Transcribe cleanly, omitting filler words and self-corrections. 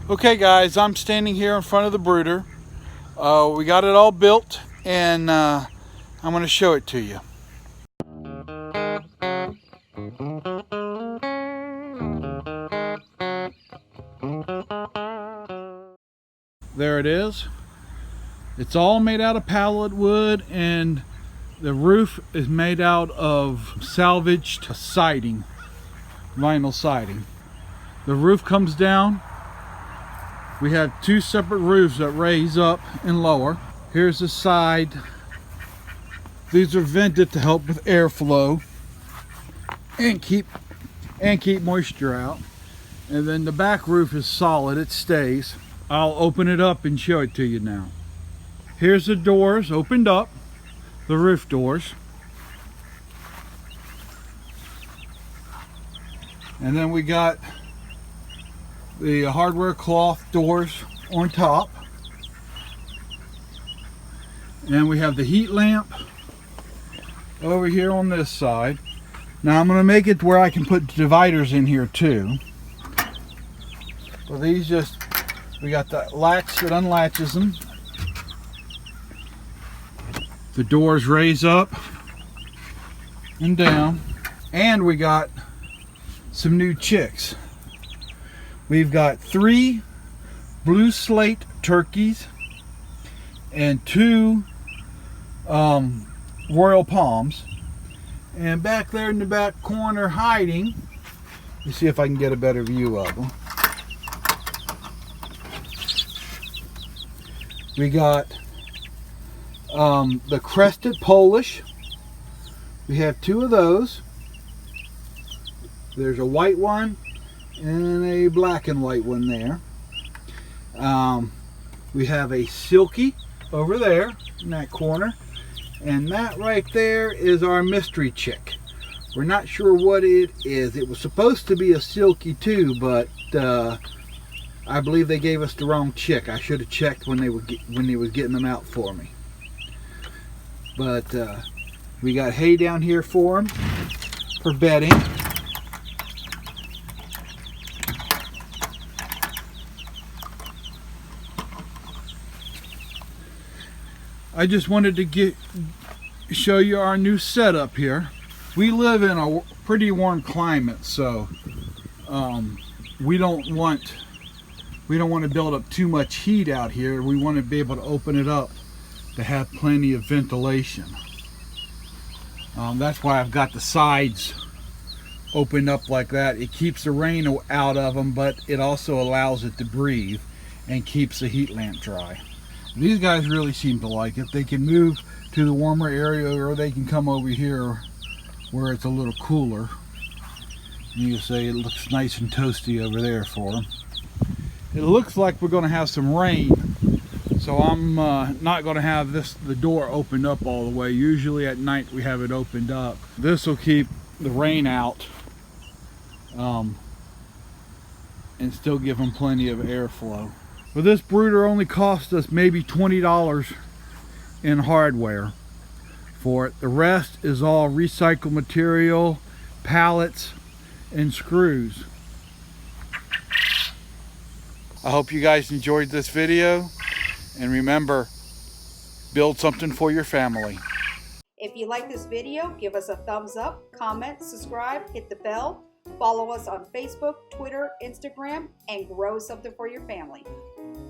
Okay guys, I'm standing here in front of the brooder. We got it all built and I'm going to show it to you. There it is. It's all made out of pallet wood and the roof is made out of salvaged siding, vinyl siding. The roof comes down. We have two separate roofs that raise up and lower. Here's the side. These are vented to help with airflow and keep moisture out. And then the back roof is solid, it stays. I'll open it up and show it to you now. Here's the doors opened up, the roof doors. And then we got the hardware cloth doors on top. And we have the heat lamp over here on this side. Now I'm going to make it where I can put dividers in here too. So these we got the latch that unlatches them. The doors raise up and down. And we got some new chicks. We've got 3 blue slate turkeys and 2 royal palms. And back there in the back corner hiding, let's see if I can get a better view of them. We got the crested Polish. We have 2 of those. There's a white one and a black and white one there. We have a silky over there in that corner, and that right there is our mystery chick. We're not sure what it is. It was supposed to be a silky too, but I believe they gave us the wrong chick. I should have checked when they were getting them out for me. But we got hay down here for them for bedding. I just wanted to show you our new setup here. We live in a pretty warm climate, so we don't want to build up too much heat out here. We want to be able to open it up to have plenty of ventilation. That's why I've got the sides opened up like that. It keeps the rain out of them, but it also allows it to breathe and keeps the heat lamp dry. These guys really seem to like it. They can move to the warmer area, or they can come over here where it's a little cooler. You say it looks nice and toasty over there for them. It looks like we're going to have some rain, so I'm not going to have the door opened up all the way. Usually at night we have it opened up. This will keep the rain out and still give them plenty of airflow. But this brooder only cost us maybe $20 in hardware for it. The rest is all recycled material, pallets, and screws. I hope you guys enjoyed this video, and remember, build something for your family. If you like this video, give us a thumbs up, comment, subscribe, hit the bell, follow us on Facebook, Twitter, Instagram, and grow something for your family.